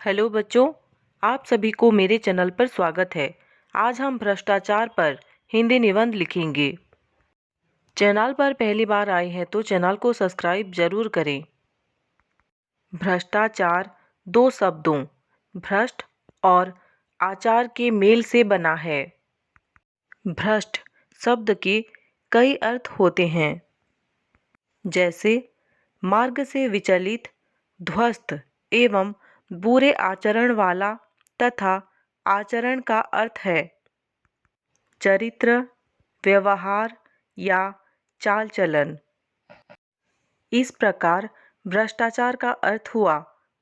Hello बच्चों, आप सभी को मेरे चैनल पर स्वागत है। आज हम भ्रष्टाचार पर हिंदी निबंध लिखेंगे। चैनल पर पहली बार आए हैं तो चैनल को सब्सक्राइब जरूर करें। भ्रष्टाचार दो शब्दों भ्रष्ट और आचार के मेल से बना है। भ्रष्ट शब्द के कई अर्थ होते हैं, जैसे मार्ग से विचलित, ध्वस्त एवं बुरे आचरण वाला तथा आचरण का अर्थ है चरित्र, व्यवहार या चाल चलन। इस प्रकार भ्रष्टाचार का अर्थ हुआ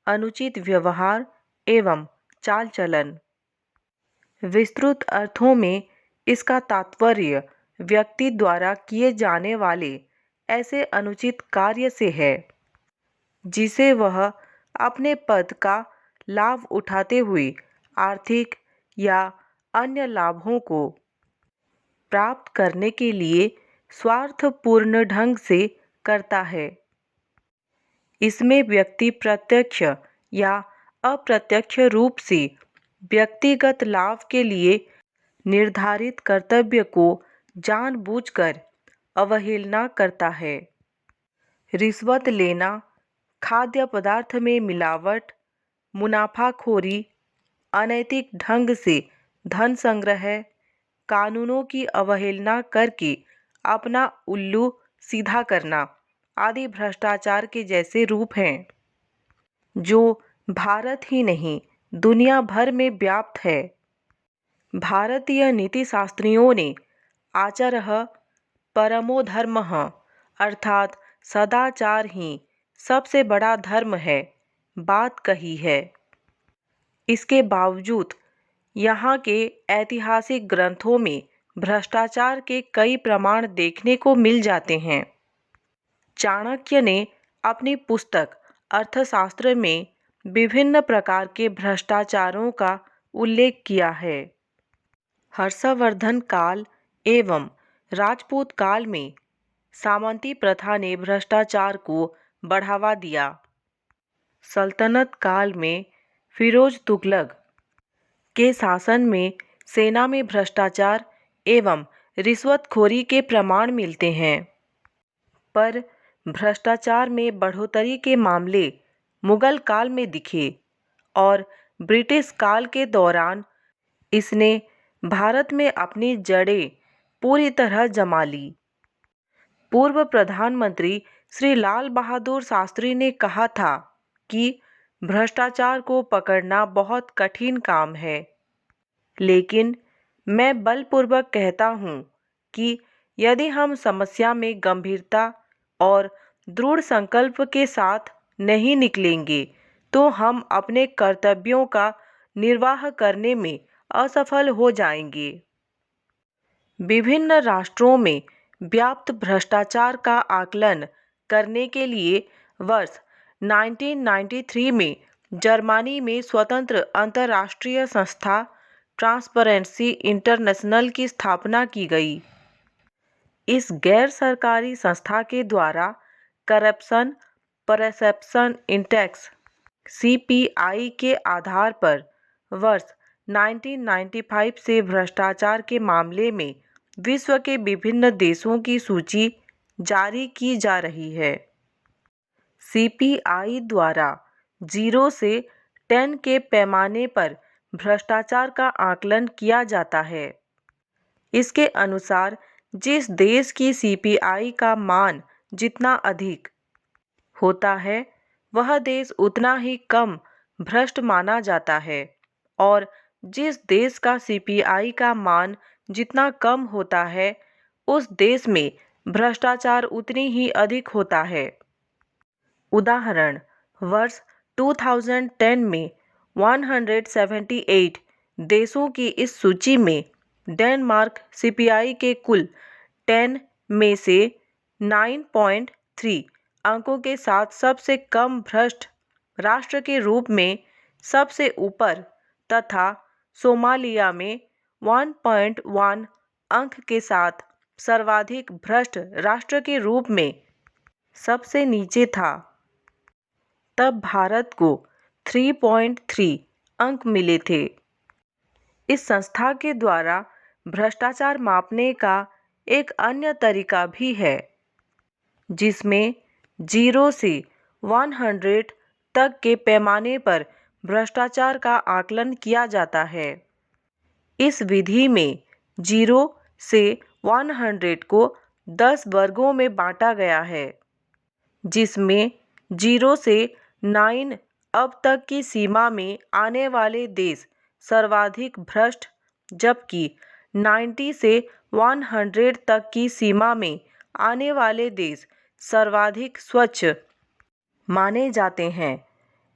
अनुचित व्यवहार एवं चाल चलन। विस्तृत अर्थों में इसका तात्पर्य व्यक्ति द्वारा किए जाने वाले ऐसे अनुचित कार्य से है जिसे वह अपने पद का लाभ उठाते हुए आर्थिक या अन्य लाभों को प्राप्त करने के लिए स्वार्थपूर्ण ढंग से करता है। इसमें व्यक्ति प्रत्यक्ष या अप्रत्यक्ष रूप से व्यक्तिगत लाभ के लिए निर्धारित कर्तव्य को जानबूझकर अवहेलना करता है। रिश्वत लेना, खाद्य पदार्थ में मिलावट, मुनाफाखोरी, अनैतिक ढंग से धन संग्रह, कानूनों की अवहेलना करके अपना उल्लू सीधा करना आदि भ्रष्टाचार के जैसे रूप हैं, जो भारत ही नहीं दुनिया भर में व्याप्त है। भारतीय नीतिशास्त्रियों ने आचारः परमो धर्मः अर्थात सदाचार ही सबसे बड़ा धर्म है बात कही है। इसके बावजूद यहाँ के ऐतिहासिक ग्रंथों में भ्रष्टाचार के कई प्रमाण देखने को मिल जाते हैं। चाणक्य ने अपनी पुस्तक अर्थशास्त्र में विभिन्न प्रकार के भ्रष्टाचारों का उल्लेख किया है। हर्षवर्धन काल एवं राजपूत काल में सामंती प्रथा ने भ्रष्टाचार को बढ़ावा दिया। सल्तनत काल में फिरोज तुगलक के शासन में सेना में भ्रष्टाचार एवं रिश्वतखोरी के प्रमाण मिलते हैं, पर भ्रष्टाचार में बढ़ोतरी के मामले मुगल काल में दिखे और ब्रिटिश काल के दौरान इसने भारत में अपनी जड़ें पूरी तरह जमा ली। पूर्व प्रधानमंत्री श्री लाल बहादुर शास्त्री ने कहा था कि भ्रष्टाचार को पकड़ना बहुत कठिन काम है, लेकिन मैं बलपूर्वक कहता हूँ कि यदि हम समस्या में गंभीरता और दृढ़ संकल्प के साथ नहीं निकलेंगे तो हम अपने कर्तव्यों का निर्वाह करने में असफल हो जाएंगे। विभिन्न राष्ट्रों में व्याप्त भ्रष्टाचार का आकलन करने के लिए वर्ष 1993 में जर्मनी में स्वतंत्र अंतर्राष्ट्रीय संस्था ट्रांसपेरेंसी इंटरनेशनल की स्थापना की गई। इस गैर सरकारी संस्था के द्वारा करप्शन परसेप्शन इंडेक्स (CPI) के आधार पर वर्ष 1995 से भ्रष्टाचार के मामले में विश्व के विभिन्न देशों की सूची जारी की जा रही है। CPI द्वारा 0 से 10 के पैमाने पर भ्रष्टाचार का आकलन किया जाता है। इसके अनुसार जिस देश की CPI का मान जितना अधिक होता है वह देश उतना ही कम भ्रष्ट माना जाता है और जिस देश का CPI का मान जितना कम होता है उस देश में भ्रष्टाचार उतनी ही अधिक होता है। उदाहरण, वर्ष 2010 में 178 देशों की इस सूची में डेनमार्क CPI के कुल 10 में से 9.3 अंकों के साथ सबसे कम भ्रष्ट राष्ट्र के रूप में सबसे ऊपर तथा सोमालिया में 1.1 अंक के साथ सर्वाधिक भ्रष्ट राष्ट्र के रूप में सबसे नीचे था। तब भारत को 3.3 अंक मिले थे। इस संस्था के द्वारा भ्रष्टाचार मापने का एक अन्य तरीका भी है, जिसमें 0 से 100 तक के पैमाने पर भ्रष्टाचार का आकलन किया जाता है। इस विधि में 0 से 100 को 10 वर्गों में बांटा गया है, जिसमें 0 से 9 अब तक की सीमा में आने वाले देश सर्वाधिक भ्रष्ट, जबकि 90 से 100 तक की सीमा में आने वाले देश सर्वाधिक स्वच्छ माने जाते हैं।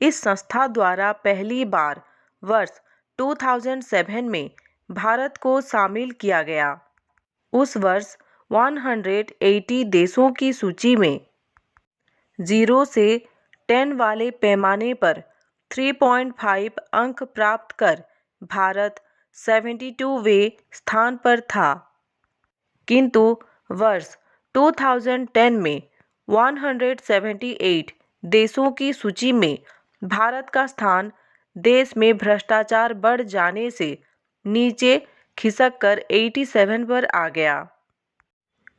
इस संस्था द्वारा पहली बार वर्ष 2007 में भारत को शामिल किया गया। उस वर्ष 180 देशों की सूची में 0 से 10 वाले पैमाने पर 3.5 अंक प्राप्त कर भारत 72वें स्थान पर था, किंतु वर्ष 2010 में 178 देशों की सूची में भारत का स्थान देश में भ्रष्टाचार बढ़ जाने से नीचे खिसक कर 87 पर आ गया।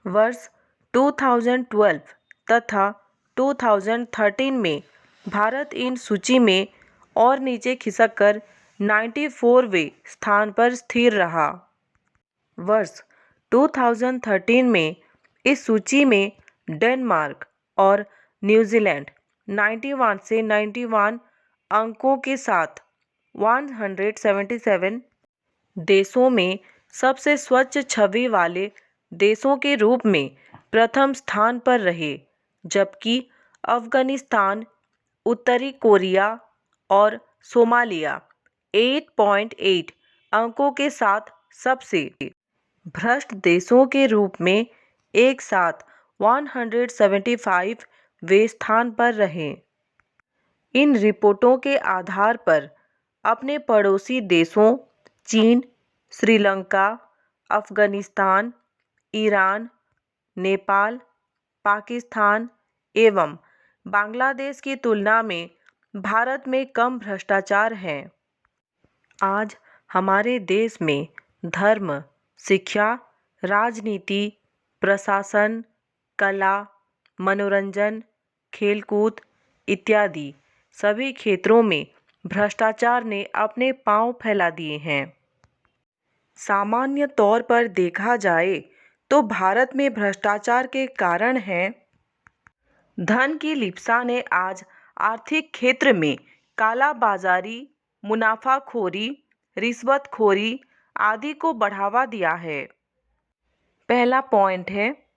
वर्ष 2012 तथा 2013 में भारत इन सूची में और नीचे खिसक कर 94वें स्थान पर स्थिर रहा। वर्ष 2013 में इस सूची में डेनमार्क और न्यूजीलैंड 91 से 91 अंकों के साथ 177 देशों में सबसे स्वच्छ छवि वाले देशों के रूप में प्रथम स्थान पर रहे, जबकि अफगानिस्तान, उत्तरी कोरिया और सोमालिया 8.8 अंकों के साथ सबसे भ्रष्ट देशों के रूप में एक साथ 175वें स्थान पर रहे। इन रिपोर्टों के आधार पर अपने पड़ोसी देशों चीन, श्रीलंका, अफगानिस्तान, ईरान, नेपाल, पाकिस्तान एवं बांग्लादेश की तुलना में भारत में कम भ्रष्टाचार है। आज हमारे देश में धर्म, शिक्षा, राजनीति, प्रशासन, कला, मनोरंजन, खेलकूद इत्यादि सभी क्षेत्रों में भ्रष्टाचार ने अपने पांव फैला दिए हैं। सामान्य तौर पर देखा जाए तो भारत में भ्रष्टाचार के कारण हैं: धन की लिप्सा ने आज आर्थिक क्षेत्र में काला बाजारी, मुनाफाखोरी, रिश्वतखोरी आदि को बढ़ावा दिया है। पहला पॉइंट है,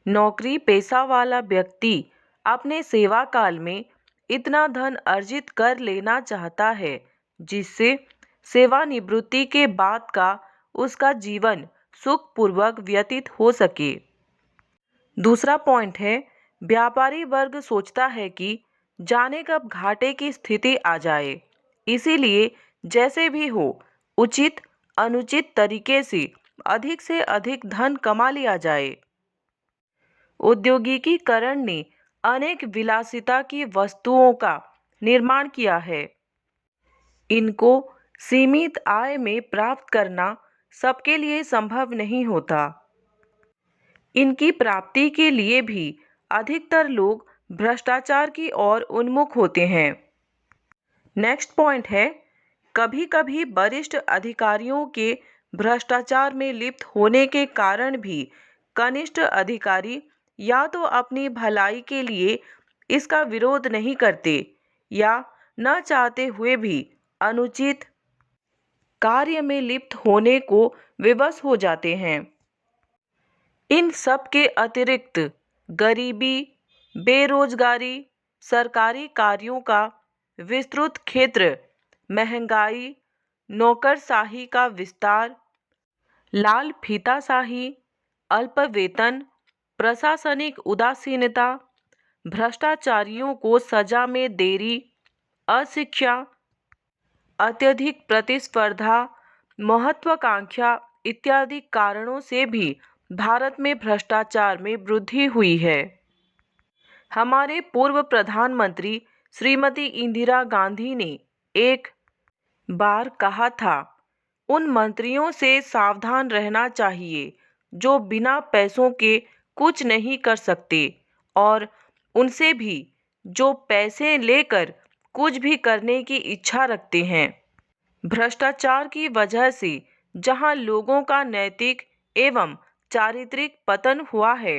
नौकरी पेशा वाला व्यक्ति अपने सेवा काल में इतना धन अर्जित कर लेना चाहता है जिससे सेवानिवृत्ति के बाद का उसका जीवन सुखपूर्वक व्यतीत हो सके। दूसरा पॉइंट है, व्यापारी वर्ग सोचता है कि जाने कब घाटे की स्थिति आ जाए, इसीलिए जैसे भी हो उचित अनुचित तरीके से अधिक धन कमा लिया जाए। औद्योगिकीकरण ने अनेक विलासिता की वस्तुओं का निर्माण किया है। इनको सीमित आय में प्राप्त करना सबके लिए संभव नहीं होता। इनकी प्राप्ति के लिए भी अधिकतर लोग भ्रष्टाचार की ओर उन्मुख होते हैं। नेक्स्ट पॉइंट है, कभी कभी वरिष्ठ अधिकारियों के भ्रष्टाचार में लिप्त होने के कारण भी कनिष्ठ अधिकारी या तो अपनी भलाई के लिए इसका विरोध नहीं करते या न चाहते हुए भी अनुचित कार्य में लिप्त होने को विवश हो जाते हैं। इन सब के अतिरिक्त गरीबी, बेरोजगारी, सरकारी कार्यों का विस्तृत क्षेत्र, महंगाई, नौकरशाही का विस्तार, लाल फीताशाही, अल्प वेतन, प्रशासनिक उदासीनता, भ्रष्टाचारियों को सजा में देरी, अशिक्षा, अत्यधिक प्रतिस्पर्धा, महत्वाकांक्षा इत्यादि कारणों से भी भारत में भ्रष्टाचार में वृद्धि हुई है। हमारे पूर्व प्रधानमंत्री श्रीमती इंदिरा गांधी ने एक बार कहा था, उन मंत्रियों से सावधान रहना चाहिए जो बिना पैसों के कुछ नहीं कर सकते, और उनसे भी जो पैसे लेकर कुछ भी करने की इच्छा रखते हैं। भ्रष्टाचार की वजह से जहां लोगों का नैतिक एवं चारित्रिक पतन हुआ है,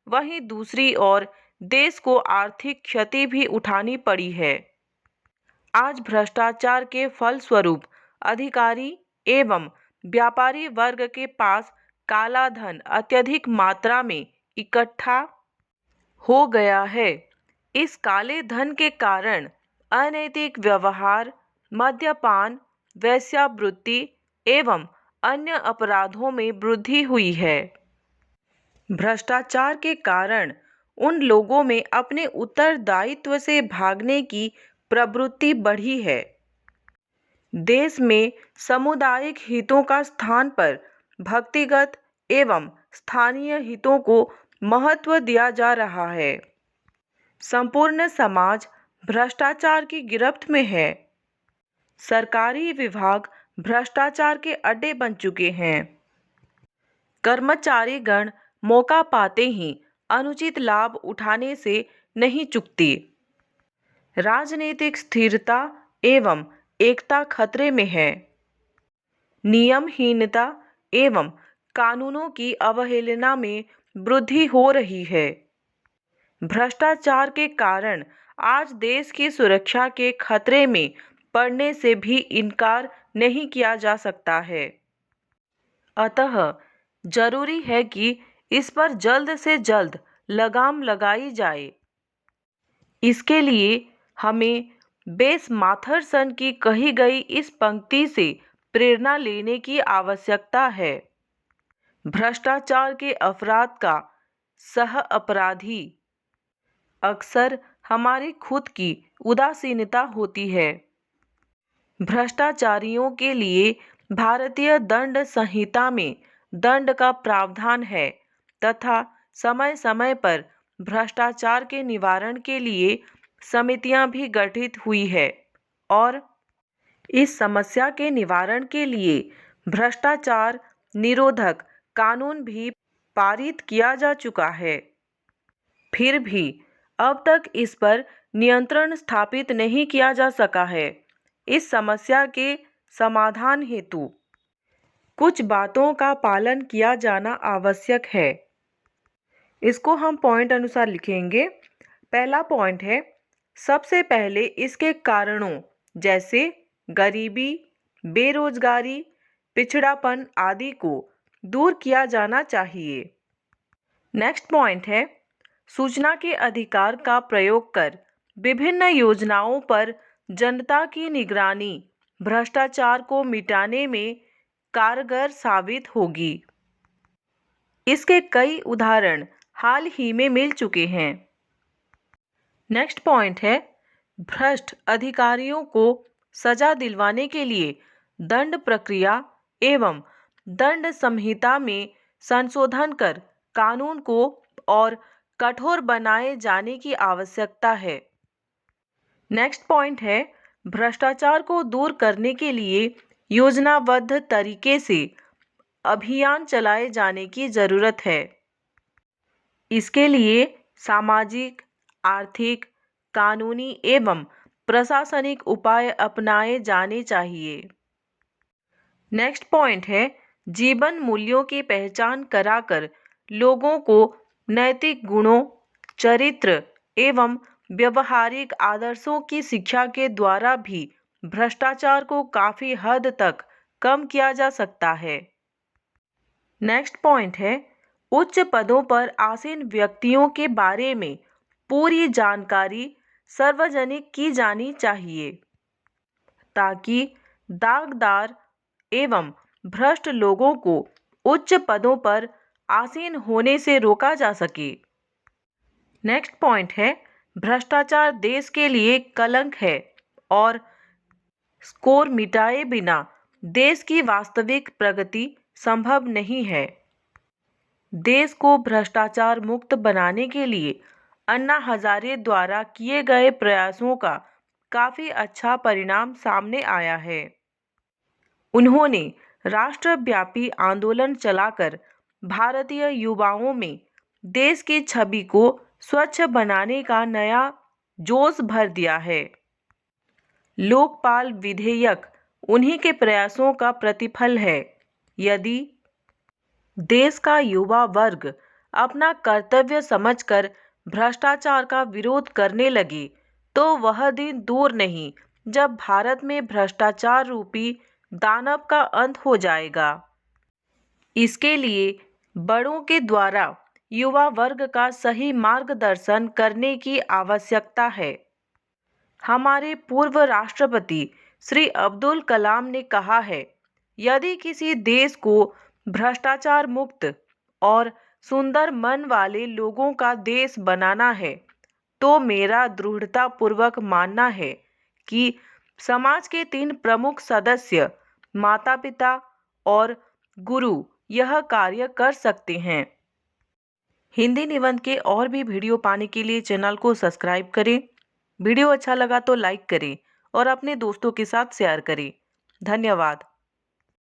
वहीं दूसरी ओर देश को आर्थिक क्षति भी उठानी पड़ी है। आज भ्रष्टाचार के फलस्वरूप अधिकारी एवं व्यापारी वर्ग के पास काला धन अत्यधिक मात्रा में इकट्ठा हो गया है। इस काले धन के कारण अनैतिक व्यवहार, मद्यपान, वेश्यावृत्ति एवं अन्य अपराधों में वृद्धि हुई है। भ्रष्टाचार के कारण उन लोगों में अपने उत्तरदायित्व से भागने की प्रवृत्ति बढ़ी है। देश में सामुदायिक हितों का स्थान पर व्यक्तिगत एवं स्थानीय हितों को महत्व दिया जा रहा है। संपूर्ण समाज भ्रष्टाचार की गिरफ्त में है। सरकारी विभाग भ्रष्टाचार के अड्डे बन चुके हैं। कर्मचारीगण मौका पाते ही अनुचित लाभ उठाने से नहीं चूकते। राजनीतिक स्थिरता एवं एकता खतरे में है। नियमहीनता एवं कानूनों की अवहेलना में वृद्धि हो रही है। भ्रष्टाचार के कारण आज देश की सुरक्षा के खतरे में पड़ने से भी इनकार नहीं किया जा सकता है। अतः जरूरी है कि इस पर जल्द से जल्द लगाम लगाई जाए। इसके लिए हमें बेस माथरसन की कही गई इस पंक्ति से प्रेरणा लेने की आवश्यकता है। भ्रष्टाचार के अपराध का सह अपराधी अक्सर हमारी खुद की उदासीनता होती है। भ्रष्टाचारियों के लिए भारतीय दंड संहिता में दंड का प्रावधान है तथा समय समय पर भ्रष्टाचार के निवारण के लिए समितियां भी गठित हुई है और इस समस्या के निवारण के लिए भ्रष्टाचार निरोधक कानून भी पारित किया जा चुका है। फिर भी अब तक इस पर नियंत्रण स्थापित नहीं किया जा सका है। इस समस्या के समाधान हेतु कुछ बातों का पालन किया जाना आवश्यक है। इसको हम पॉइंट अनुसार लिखेंगे। पहला पॉइंट है, सबसे पहले इसके कारणों जैसे गरीबी, बेरोजगारी, पिछड़ापन आदि को दूर किया जाना चाहिए। नेक्स्ट पॉइंट है, सूचना के अधिकार का प्रयोग कर विभिन्न योजनाओं पर जनता की निगरानी भ्रष्टाचार को मिटाने में कारगर साबित होगी। इसके कई उदाहरण हाल ही में मिल चुके हैं। नेक्स्ट पॉइंट है, भ्रष्ट अधिकारियों को सजा दिलवाने के लिए दंड प्रक्रिया एवं दंड संहिता में संशोधन कर कानून को और कठोर बनाए जाने की आवश्यकता है। नेक्स्ट पॉइंट है, भ्रष्टाचार को दूर करने के लिए योजनाबद्ध तरीके से अभियान चलाए जाने की जरूरत है। इसके लिए सामाजिक, आर्थिक, कानूनी एवं प्रशासनिक उपाय अपनाए जाने चाहिए। नेक्स्ट पॉइंट है, जीवन मूल्यों की पहचान कराकर लोगों को नैतिक गुणों, चरित्र एवं व्यवहारिक आदर्शों की शिक्षा के द्वारा भी भ्रष्टाचार को काफी हद तक कम किया जा सकता है। नेक्स्ट पॉइंट है, उच्च पदों पर आसीन व्यक्तियों के बारे में पूरी जानकारी सार्वजनिक की जानी चाहिए ताकि दागदार एवं भ्रष्ट लोगों को उच्च पदों पर आसीन होने से रोका जा सके। नेक्स्ट पॉइंट है, भ्रष्टाचार देश के लिए कलंक है और स्कोर मिटाए बिना देश की वास्तविक प्रगति संभव नहीं है। देश को भ्रष्टाचार मुक्त बनाने के लिए अन्ना हजारे द्वारा किए गए प्रयासों का काफी अच्छा परिणाम सामने आया है। उन्होंने राष्ट्रव्यापी आंदोलन चलाकर भारतीय युवाओं में देश की छवि को स्वच्छ बनाने का नया जोश भर दिया है। लोकपाल विधेयक उन्हीं के प्रयासों का प्रतिफल है। यदि देश का युवा वर्ग अपना कर्तव्य समझकर भ्रष्टाचार का विरोध करने लगे तो वह दिन दूर नहीं जब भारत में भ्रष्टाचार रूपी दानव का अंत हो जाएगा। इसके लिए बड़ों के द्वारा युवा वर्ग का सही मार्गदर्शन करने की आवश्यकता है। हमारे पूर्व राष्ट्रपति श्री अब्दुल कलाम ने कहा है, यदि किसी देश को भ्रष्टाचार मुक्त और सुंदर मन वाले लोगों का देश बनाना है तो मेरा दृढ़तापूर्वक मानना है कि समाज के 3 प्रमुख सदस्य माता पिता और गुरु यह कार्य कर सकते हैं। हिंदी निबंध के और भी वीडियो पाने के लिए चैनल को सब्सक्राइब करें। वीडियो अच्छा लगा तो लाइक करें और अपने दोस्तों के साथ शेयर करें। धन्यवाद।